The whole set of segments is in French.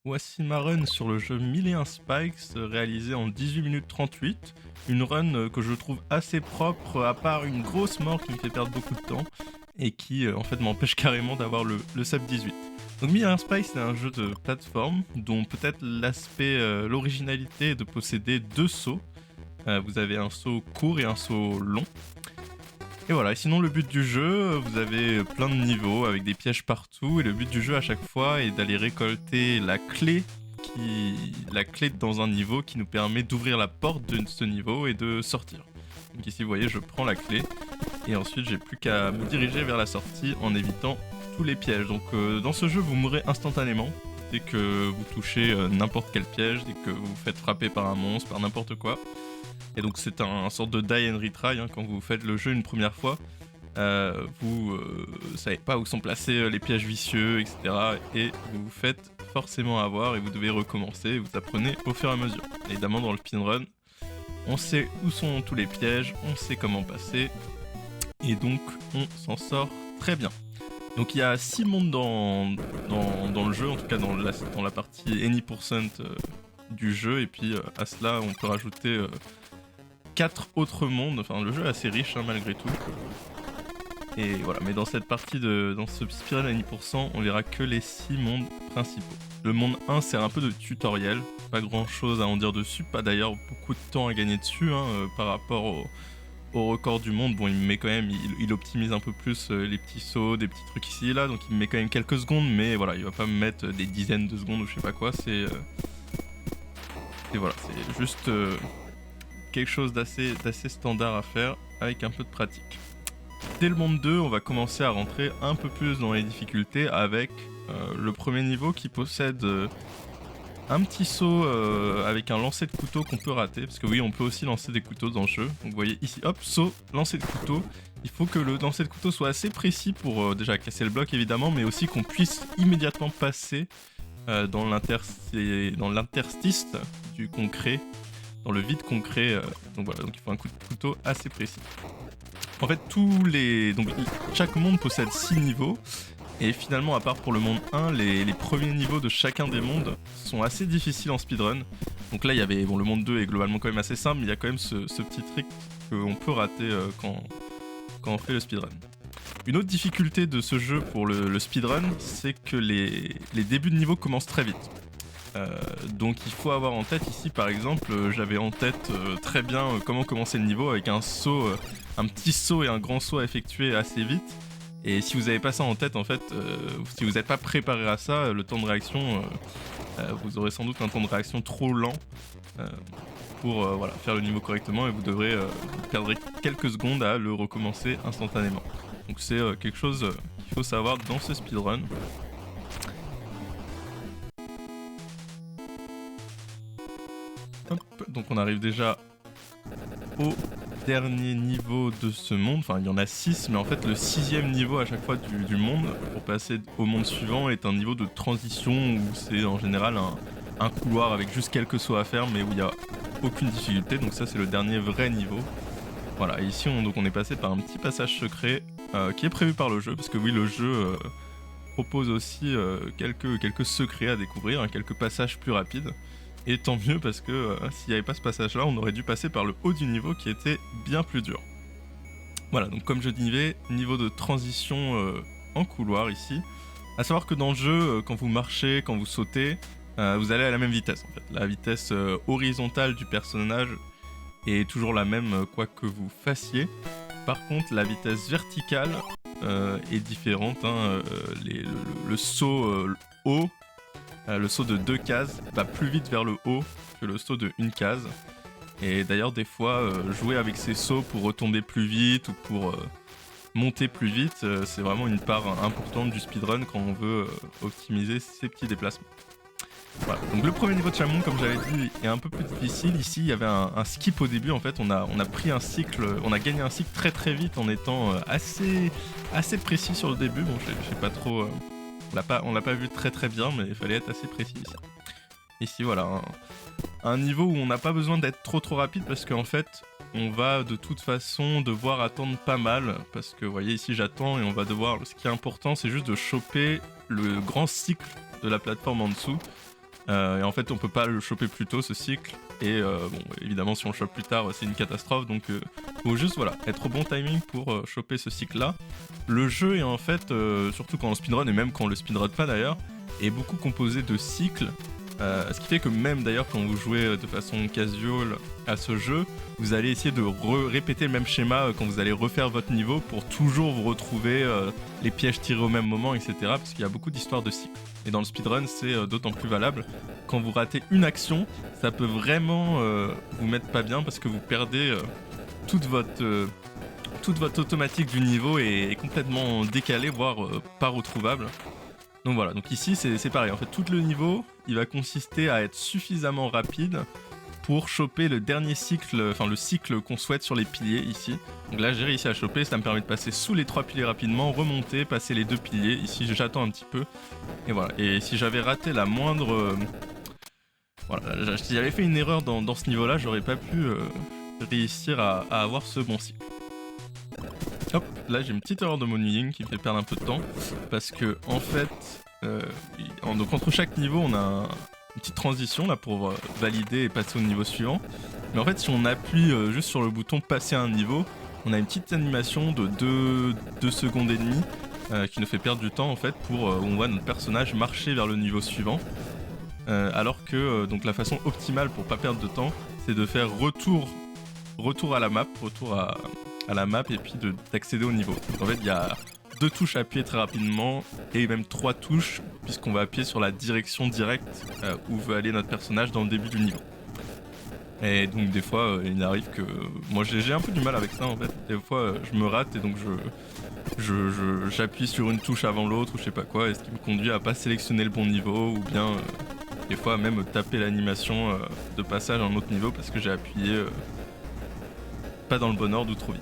Voici ma run sur le jeu 1001 Spikes, réalisée en 18 minutes 38. Une run que je trouve assez propre, à part une grosse mort qui me fait perdre beaucoup de temps, et qui en fait m'empêche carrément d'avoir le sub 18. Donc 1001 Spikes, c'est un jeu de plateforme, dont peut-être l'aspect, l'originalité est de posséder deux sauts. Vous avez un saut court et un saut long. Et voilà, et sinon le but du jeu, vous avez plein de niveaux avec des pièges partout, et le but du jeu à chaque fois est d'aller récolter la clé dans un niveau qui nous permet d'ouvrir la porte de ce niveau et de sortir. Donc ici vous voyez, je prends la clé, et ensuite j'ai plus qu'à me diriger vers la sortie en évitant tous les pièges. Donc dans ce jeu vous mourrez instantanément, dès que vous touchez n'importe quel piège, dès que vous vous faites frapper par un monstre, par n'importe quoi. Et donc c'est un sorte de die and retry quand vous faites le jeu une première fois. Vous savez pas où sont placés les pièges vicieux, etc. Et vous vous faites forcément avoir et vous devez recommencer, vous apprenez au fur et à mesure. Évidemment dans le speedrun, on sait où sont tous les pièges, on sait comment passer, et donc on s'en sort très bien. Donc il y a 6 mondes dans le jeu, en tout cas dans la partie any% du jeu, et puis à cela on peut rajouter 4 autres mondes. Enfin, le jeu est assez riche malgré tout. Et voilà, mais dans cette partie dans ce speedrun à 10%, on verra que les 6 mondes principaux. Le monde 1 sert un peu de tutoriel, pas grand chose à en dire dessus, pas d'ailleurs beaucoup de temps à gagner dessus par rapport au record du monde. Bon, il me met quand même, il optimise un peu plus les petits sauts, des petits trucs ici et là, donc il me met quand même quelques secondes, mais voilà, il va pas me mettre des dizaines de secondes ou je sais pas quoi, c'est voilà, c'est juste quelque chose d'assez standard à faire avec un peu de pratique. Dès le monde 2, on va commencer à rentrer un peu plus dans les difficultés avec le premier niveau qui possède un petit saut avec un lancer de couteau qu'on peut rater, parce que oui, on peut aussi lancer des couteaux dans le jeu. Donc vous voyez ici, hop, saut, lancer de couteau. Il faut que le lancer de couteau soit assez précis pour déjà casser le bloc évidemment, mais aussi qu'on puisse immédiatement passer dans l'interstice du concret, dans le vide concret. Donc voilà, donc il faut un coup de couteau assez précis. En fait, chaque monde possède 6 niveaux, et finalement, à part pour le monde 1, les premiers niveaux de chacun des mondes sont assez difficiles en speedrun. Donc là, il y avait, le monde 2 est globalement quand même assez simple, mais il y a quand même ce petit trick qu'on peut rater quand on fait le speedrun. Une autre difficulté de ce jeu pour le speedrun, c'est que les débuts de niveau commencent très vite. Donc il faut avoir en tête ici par exemple, j'avais en tête très bien comment commencer le niveau avec un saut, un petit saut et un grand saut à effectuer assez vite. Et si vous avez pas ça en tête en fait, si vous n'êtes pas préparé à ça, le temps de réaction, vous aurez sans doute un temps de réaction trop lent pour voilà, faire le niveau correctement, et vous perdrez quelques secondes à le recommencer instantanément. Donc c'est quelque chose qu'il faut savoir dans ce speedrun. Hop, donc on arrive déjà au dernier niveau de ce monde. Enfin, il y en a 6, mais en fait, le 6ème niveau à chaque fois du monde, pour passer au monde suivant, est un niveau de transition où c'est en général un couloir avec juste quelques sauts à faire, mais où il n'y a aucune difficulté. Donc ça, c'est le dernier vrai niveau. Voilà, et ici, on est passé par un petit passage secret qui est prévu par le jeu, parce que oui, le jeu propose aussi quelques secrets à découvrir, quelques passages plus rapides. Et tant mieux, parce que s'il n'y avait pas ce passage-là, on aurait dû passer par le haut du niveau qui était bien plus dur. Voilà, donc comme je disais, niveau de transition en couloir ici. À savoir que dans le jeu, quand vous marchez, quand vous sautez, vous allez à la même vitesse en fait. La vitesse horizontale du personnage est toujours la même quoi que vous fassiez. Par contre, la vitesse verticale est différente. Le saut haut, le saut de 2 cases va plus vite vers le haut que le saut de 1 case. Et d'ailleurs, des fois, jouer avec ces sauts pour retomber plus vite ou pour monter plus vite, c'est vraiment une part importante du speedrun quand on veut optimiser ces petits déplacements. Voilà. Donc le premier niveau de Chamon, comme j'avais dit, est un peu plus difficile. Ici, il y avait un skip au début. En fait, on a pris un cycle, on a gagné un cycle très très vite en étant assez précis sur le début. Bon, je sais pas trop... on l'a pas vu très très bien, mais il fallait être assez précis ici. Ici, voilà, un niveau où on n'a pas besoin d'être trop rapide, parce qu'en fait, on va de toute façon devoir attendre pas mal, parce que vous voyez ici, j'attends et on va devoir... Ce qui est important, c'est juste de choper le grand cycle de la plateforme en dessous. Et en fait, on peut pas le choper plus tôt ce cycle. Et bon, évidemment, si on le chope plus tard, c'est une catastrophe. Donc, faut juste voilà, être au bon timing pour choper ce cycle-là. Le jeu est en fait, surtout quand on speedrun et même quand on le speedrun pas d'ailleurs, est beaucoup composé de cycles. Ce qui fait que même d'ailleurs quand vous jouez de façon casual à ce jeu, vous allez essayer de répéter le même schéma quand vous allez refaire votre niveau pour toujours vous retrouver les pièges tirés au même moment, etc. Parce qu'il y a beaucoup d'histoires de cycles. Et dans le speedrun, c'est d'autant plus valable. Quand vous ratez une action, ça peut vraiment vous mettre pas bien parce que vous perdez toute votre automatique du niveau est complètement décalée, voire pas retrouvable. Donc voilà, donc ici c'est pareil, en fait tout le niveau il va consister à être suffisamment rapide pour choper le dernier cycle, enfin le cycle qu'on souhaite sur les piliers ici. Donc là j'ai réussi à choper, ça me permet de passer sous les 3 piliers rapidement, remonter, passer les 2 piliers, ici j'attends un petit peu, et voilà. Et si j'avais raté la moindre... Voilà, si j'avais fait une erreur dans ce niveau là, j'aurais pas pu réussir à avoir ce bon cycle. Hop, là j'ai une petite erreur de moneying qui me fait perdre un peu de temps parce que en fait, donc entre chaque niveau on a une petite transition là pour valider et passer au niveau suivant. Mais en fait si on appuie juste sur le bouton passer à un niveau, on a une petite animation de 2 secondes et demie qui nous fait perdre du temps en fait pour où on voit notre personnage marcher vers le niveau suivant. Alors que donc la façon optimale pour pas perdre de temps, c'est de faire retour à la map, à la map et puis d'accéder au niveau. Donc en fait il y a 2 touches à appuyer très rapidement et même 3 touches puisqu'on va appuyer sur la direction directe où veut aller notre personnage dans le début du niveau. Et donc des fois il arrive que... Moi j'ai un peu du mal avec ça en fait. Des fois je me rate et donc j'appuie sur une touche avant l'autre ou je sais pas quoi, et ce qui me conduit à pas sélectionner le bon niveau ou bien des fois même taper l'animation de passage à un autre niveau parce que j'ai appuyé pas dans le bon ordre ou trop vite.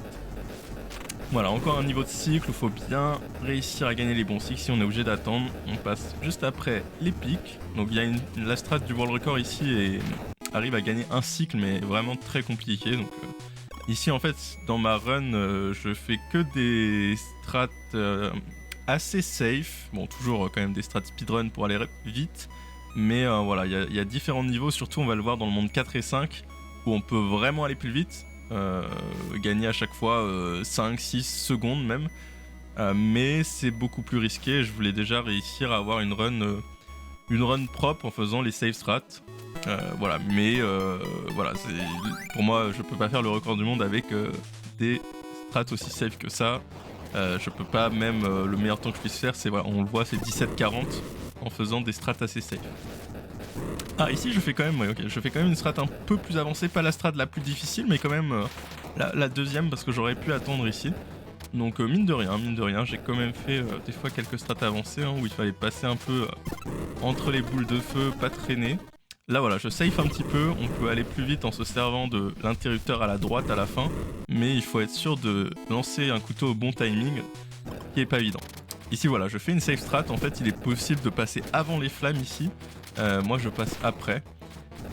Voilà, encore un niveau de cycle où il faut bien réussir à gagner les bons cycles. Si on est obligé d'attendre, on passe juste après les pics. Donc il y a la strat du world record ici et arrive à gagner un cycle mais vraiment très compliqué. Donc ici en fait dans ma run je fais que des strats assez safe. Bon toujours quand même des strats speedrun pour aller vite. Mais voilà, il y a différents niveaux, surtout on va le voir dans le monde 4 et 5 où on peut vraiment aller plus vite. Gagner à chaque fois 5-6 secondes même, mais c'est beaucoup plus risqué. Je voulais déjà réussir à avoir une run propre en faisant les save strats, voilà. Mais voilà, pour moi je peux pas faire le record du monde avec des strats aussi safe que ça. Je peux pas, même le meilleur temps que je puisse faire c'est, voilà, on le voit, c'est 17-40 en faisant des strats assez safe. Ah, ici je fais quand même, ouais, ok, je fais quand même une strat un peu plus avancée, pas la strat la plus difficile, mais quand même la deuxième parce que j'aurais pu attendre ici. Donc mine de rien, j'ai quand même fait des fois quelques strats avancées où il fallait passer un peu entre les boules de feu, pas traîner. Là voilà, je safe un petit peu, on peut aller plus vite en se servant de l'interrupteur à la droite à la fin, mais il faut être sûr de lancer un couteau au bon timing, qui est pas évident. Ici voilà, je fais une safe strat, en fait il est possible de passer avant les flammes ici. Moi je passe après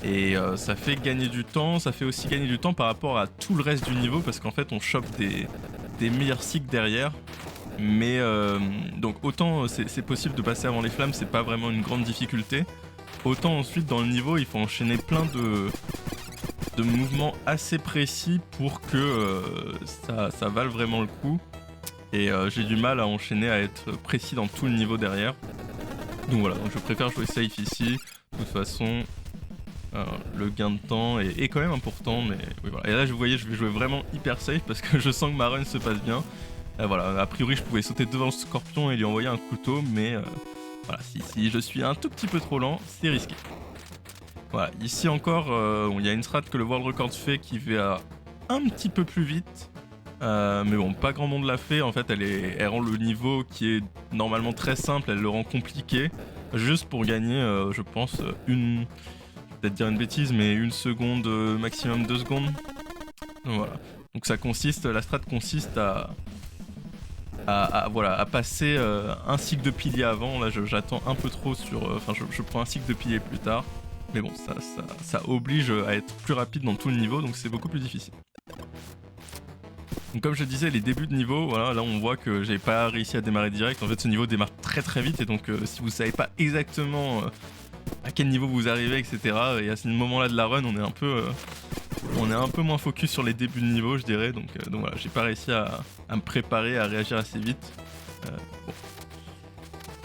et ça fait gagner du temps, ça fait aussi gagner du temps par rapport à tout le reste du niveau parce qu'en fait on chope des meilleurs cycles derrière, mais donc autant c'est possible de passer avant les flammes, c'est pas vraiment une grande difficulté, autant ensuite dans le niveau il faut enchaîner plein de mouvements assez précis pour que ça vale vraiment le coup, et j'ai du mal à enchaîner, à être précis dans tout le niveau derrière. Donc voilà, donc je préfère jouer safe ici. De toute façon, le gain de temps est quand même important, mais oui, voilà. Et là, vous voyez, je vais jouer vraiment hyper safe parce que je sens que ma run se passe bien. Voilà, a priori, je pouvais sauter devant le scorpion et lui envoyer un couteau, mais voilà, si je suis un tout petit peu trop lent, c'est risqué. Voilà, ici encore, il y a une strat que le world record fait qui va un petit peu plus vite. Mais bon, pas grand monde l'a fait. En fait, elle rend le niveau qui est normalement très simple, elle le rend compliqué, juste pour gagner, je pense, je vais peut-être dire une bêtise, mais 1 seconde, maximum 2 secondes. Donc, voilà. Donc la strat consiste à passer un cycle de pilier avant. Là, j'attends un peu trop sur, enfin, je prends un cycle de pilier plus tard. Mais bon, ça oblige à être plus rapide dans tout le niveau, donc c'est beaucoup plus difficile. Donc comme je disais, les débuts de niveau, voilà, là on voit que j'ai pas réussi à démarrer direct. En fait ce niveau démarre très très vite, et donc si vous savez pas exactement à quel niveau vous arrivez, etc. Et à ce moment-là de la run, on est un peu moins focus sur les débuts de niveau, je dirais. Donc voilà, j'ai pas réussi à me préparer, à réagir assez vite. Bon.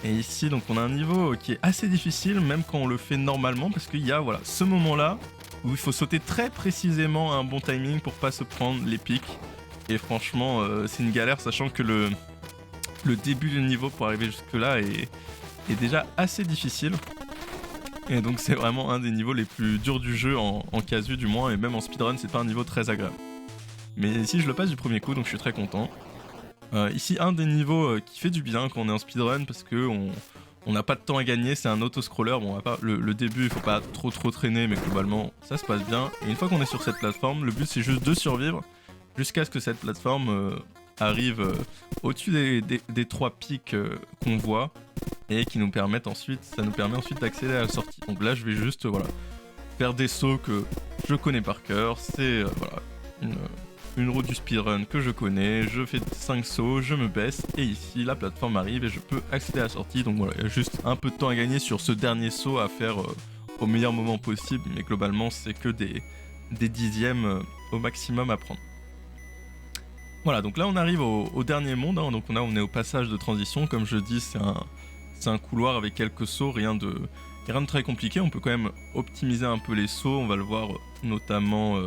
Et ici, donc on a un niveau qui est assez difficile, même quand on le fait normalement, parce qu'il y a voilà, ce moment-là où il faut sauter très précisément à un bon timing pour pas se prendre les pics. Et franchement, c'est une galère, sachant que le début du niveau pour arriver jusque-là est déjà assez difficile. Et donc c'est vraiment un des niveaux les plus durs du jeu en casu du moins, et même en speedrun c'est pas un niveau très agréable. Mais ici je le passe du premier coup, donc je suis très content. Ici un des niveaux qui fait du bien quand on est en speedrun, parce que on n'a pas de temps à gagner, c'est un auto-scroller. Bon, le début il faut pas trop traîner, mais globalement ça se passe bien. Et une fois qu'on est sur cette plateforme, le but c'est juste de survivre jusqu'à ce que cette plateforme arrive au-dessus des 3 pics qu'on voit, et qui nous permettent ensuite, ça nous permet ensuite d'accéder à la sortie. Donc là je vais juste voilà, faire des sauts que je connais par cœur, c'est voilà, une route du speedrun que je connais, je fais 5 sauts, je me baisse, et ici la plateforme arrive et je peux accéder à la sortie. Donc voilà, il y a juste un peu de temps à gagner sur ce dernier saut à faire au meilleur moment possible, mais globalement c'est que des dixièmes au maximum à prendre. Voilà, donc là on arrive au dernier monde, hein. Donc on est au passage de transition, comme je dis c'est un couloir avec quelques sauts, rien de très compliqué. On peut quand même optimiser un peu les sauts, on va le voir notamment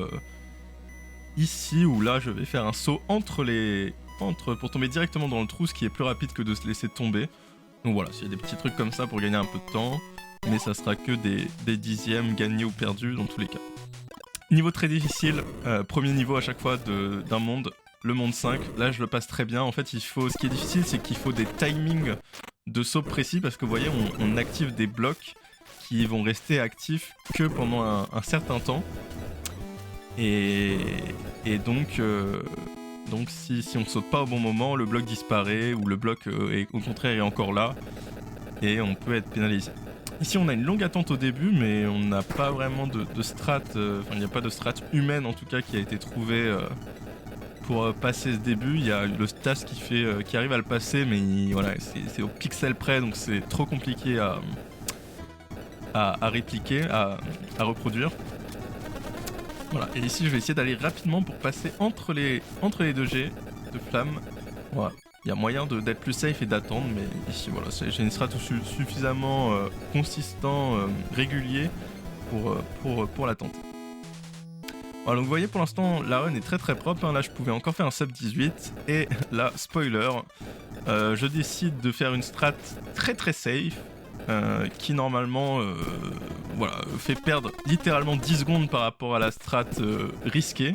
ici, où là je vais faire un saut pour tomber directement dans le trou, ce qui est plus rapide que de se laisser tomber. Donc voilà, s'il y a des petits trucs comme ça pour gagner un peu de temps, mais ça sera que des dixièmes gagnés ou perdus dans tous les cas. Niveau très difficile, premier niveau à chaque fois d'un monde, le monde 5, là je le passe très bien. En fait ce qui est difficile, c'est qu'il faut des timings de saut précis, parce que vous voyez on active des blocs qui vont rester actifs que pendant un certain temps. Et donc si on ne saute pas au bon moment, le bloc disparaît, ou le bloc au contraire est encore là, et on peut être pénalisé. Ici on a une longue attente au début, mais on n'a pas vraiment de strat, il n'y a pas de strat humaine en tout cas qui a été trouvée pour passer ce début. Il y a le stas qui arrive à le passer, mais voilà, c'est au pixel près, donc c'est trop compliqué à répliquer, à reproduire. Voilà, et ici je vais essayer d'aller rapidement pour passer entre les 2G de flamme. Voilà, il y a moyen d'être plus safe et d'attendre, mais ici voilà, j'ai une strat suffisamment consistant, régulier pour l'attente. Voilà, donc vous voyez pour l'instant la run est très propre, hein. Là je pouvais encore faire un sub 18, et là, spoiler, je décide de faire une strat très safe, qui normalement voilà, fait perdre littéralement 10 secondes par rapport à la strat risquée.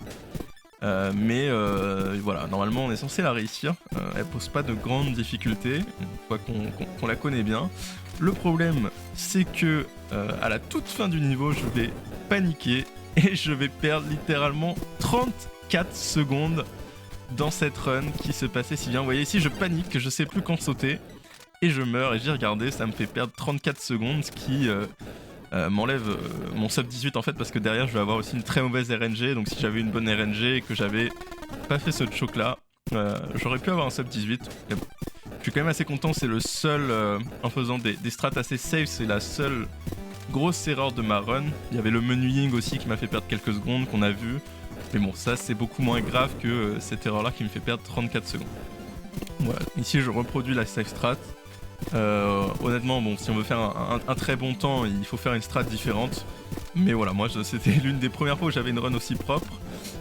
Mais voilà, normalement on est censé la réussir, elle pose pas de grandes difficultés, une fois qu'on la connaît bien. Le problème c'est que à la toute fin du niveau je vais paniquer, et je vais perdre littéralement 34 secondes dans cette run qui se passait si bien. Vous voyez ici je panique, je sais plus quand sauter, et je meurs, et j'ai regardé, ça me fait perdre 34 secondes, ce qui m'enlève mon sub 18 en fait, parce que derrière je vais avoir aussi une très mauvaise RNG. Donc si j'avais une bonne RNG et que j'avais pas fait ce choc là, j'aurais pu avoir un sub 18. Mais bon, je suis quand même assez content, c'est le seul, en faisant des strats assez safe, c'est la seule grosse erreur de ma run. Il y avait le menuing aussi qui m'a fait perdre quelques secondes, qu'on a vu, mais bon, ça c'est beaucoup moins grave que cette erreur là qui me fait perdre 34 secondes. Voilà, ici je reproduis la safe strat. Honnêtement, bon, si on veut faire un très bon temps, il faut faire une strat différente. Mais voilà, moi c'était l'une des premières fois où j'avais une run aussi propre,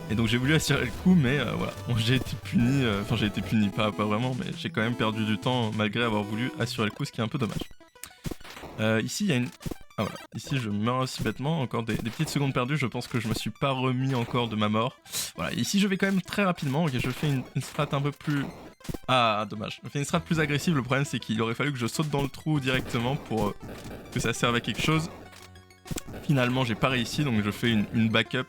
et donc j'ai voulu assurer le coup, mais voilà, bon, j'ai été puni, pas vraiment, mais j'ai quand même perdu du temps malgré avoir voulu assurer le coup, ce qui est un peu dommage. Ici il y a une... Ah voilà, ici je meurs aussi bêtement, encore des petites secondes perdues, je pense que je me suis pas remis encore de ma mort. Voilà, ici je vais quand même très rapidement, ok, je fais une strat un peu plus... Ah, dommage. Je fais une strat plus agressive, le problème c'est qu'il aurait fallu que je saute dans le trou directement pour que ça serve à quelque chose. Finalement j'ai pas réussi, donc je fais une backup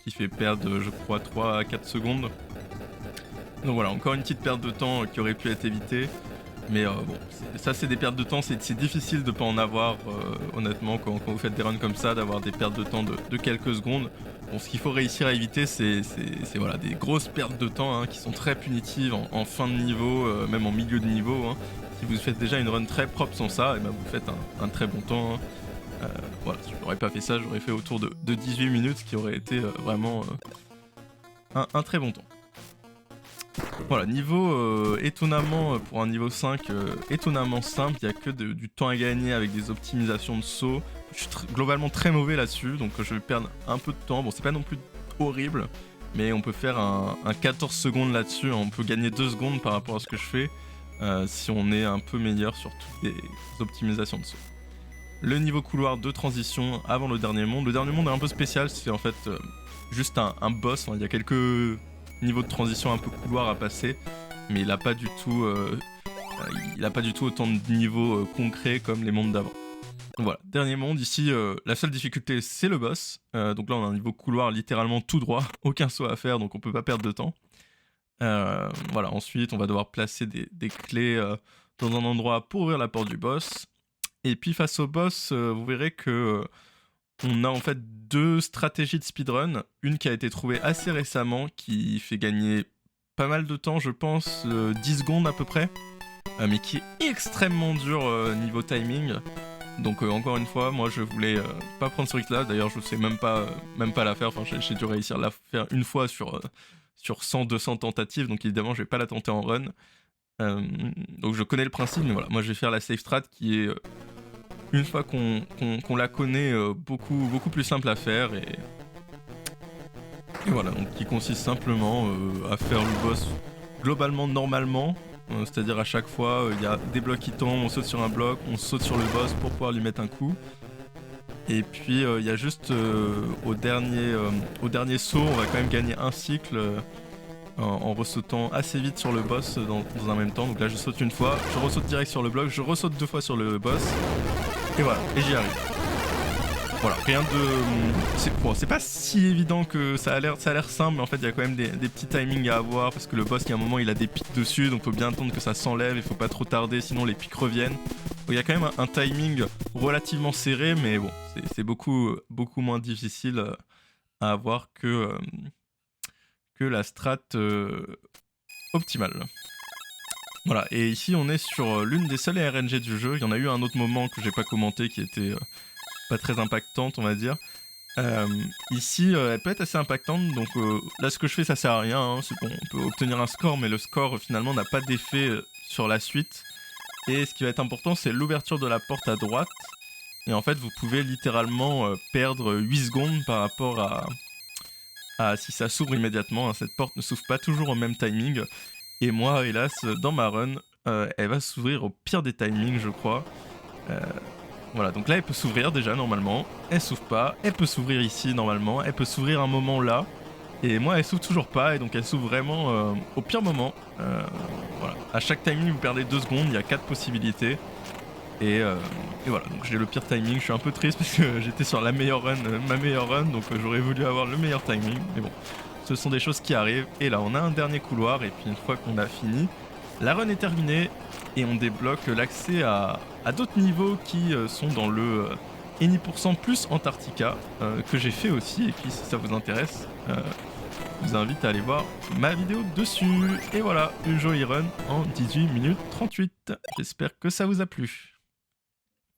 qui fait perdre, je crois, 3 à 4 secondes. Donc voilà, encore une petite perte de temps qui aurait pu être évitée. Mais bon, ça c'est des pertes de temps, c'est difficile de pas en avoir, honnêtement, quand vous faites des runs comme ça, d'avoir des pertes de temps de quelques secondes. Bon, ce qu'il faut réussir à éviter, c'est voilà, des grosses pertes de temps, hein, qui sont très punitives en fin de niveau, même en milieu de niveau, hein. Si vous faites déjà une run très propre sans ça, et ben vous faites un très bon temps, hein. j'aurais pas fait ça, j'aurais fait autour de 18 minutes, ce qui aurait été vraiment un très bon temps. Voilà, niveau étonnamment, pour un niveau 5, étonnamment simple, il n'y a que du temps à gagner avec des optimisations de saut. Je suis globalement très mauvais là-dessus, donc je vais perdre un peu de temps. Bon, c'est pas non plus horrible, mais on peut faire un 14 secondes là-dessus, on peut gagner 2 secondes par rapport à ce que je fais, si on est un peu meilleur sur toutes les optimisations de saut. Le niveau couloir de transition avant le dernier monde. Le dernier monde est un peu spécial, c'est en fait juste un boss, il y a quelques niveaux de transition un peu couloir à passer, mais il n'a pas du tout autant de niveaux concrets comme les mondes d'avant. Voilà, dernier monde, ici la seule difficulté c'est le boss, donc là on a un niveau couloir littéralement tout droit, aucun saut à faire donc on peut pas perdre de temps. Voilà, ensuite on va devoir placer des clés dans un endroit pour ouvrir la porte du boss, et puis face au boss vous verrez que on a en fait 2 stratégies de speedrun, une qui a été trouvée assez récemment, qui fait gagner pas mal de temps je pense, 10 secondes à peu près, mais qui est extrêmement dur niveau timing. Donc encore une fois, moi je voulais pas prendre ce risque là, d'ailleurs je sais même pas la faire, enfin j'ai dû réussir à la faire une fois sur 100-200 tentatives, donc évidemment je vais pas la tenter en run. Donc je connais le principe, mais voilà, moi je vais faire la safe strat qui est, une fois qu'on la connaît, beaucoup plus simple à faire, et voilà, donc qui consiste simplement à faire le boss globalement normalement. C'est-à-dire à chaque fois, il y a des blocs qui tombent, on saute sur un bloc, on saute sur le boss pour pouvoir lui mettre un coup. Et puis il y a juste au dernier saut, on va quand même gagner un cycle en ressautant assez vite sur le boss dans un même temps. Donc là je saute une fois, je ressaute direct sur le bloc, je ressaute 2 fois sur le boss. Et voilà, et j'y arrive. Voilà, rien de... c'est pas si évident que ça a l'air simple, mais en fait il y a quand même des petits timings à avoir, parce que le boss, il y a un moment il a des pics dessus, donc faut bien attendre que ça s'enlève, il faut pas trop tarder, sinon les pics reviennent. Donc il y a quand même un timing relativement serré, mais bon, c'est beaucoup moins difficile à avoir que la strat optimale. Voilà, et ici on est sur l'une des seules RNG du jeu. Il y en a eu un autre moment que j'ai pas commenté qui était pas très impactante, on va dire. Ici, elle peut être assez impactante, donc là ce que je fais ça sert à rien, hein. C'est bon, on peut obtenir un score, mais le score finalement n'a pas d'effet sur la suite. Et ce qui va être important, c'est l'ouverture de la porte à droite. Et en fait, vous pouvez littéralement perdre 8 secondes par rapport à si ça s'ouvre immédiatement, hein. Cette porte ne s'ouvre pas toujours au même timing. Et moi, hélas, dans ma run, elle va s'ouvrir au pire des timings, je crois. Voilà, donc là, elle peut s'ouvrir déjà, normalement. Elle s'ouvre pas. Elle peut s'ouvrir ici, normalement. Elle peut s'ouvrir un moment là. Et moi, elle s'ouvre toujours pas. Et donc, elle s'ouvre vraiment au pire moment. Voilà. À chaque timing, vous perdez 2 secondes. Il y a 4 possibilités. Et voilà, donc j'ai le pire timing. Je suis un peu triste parce que j'étais sur la meilleure run, ma meilleure run. Donc, j'aurais voulu avoir le meilleur timing. Mais bon, ce sont des choses qui arrivent. Et là, on a un dernier couloir. Et puis, une fois qu'on a fini, la run est terminée. Et on débloque l'accès à d'autres niveaux qui sont dans le Any% plus Antarctica, que j'ai fait aussi. Et puis, si ça vous intéresse, je vous invite à aller voir ma vidéo dessus. Et voilà, une jolie run en 18 minutes 38. J'espère que ça vous a plu.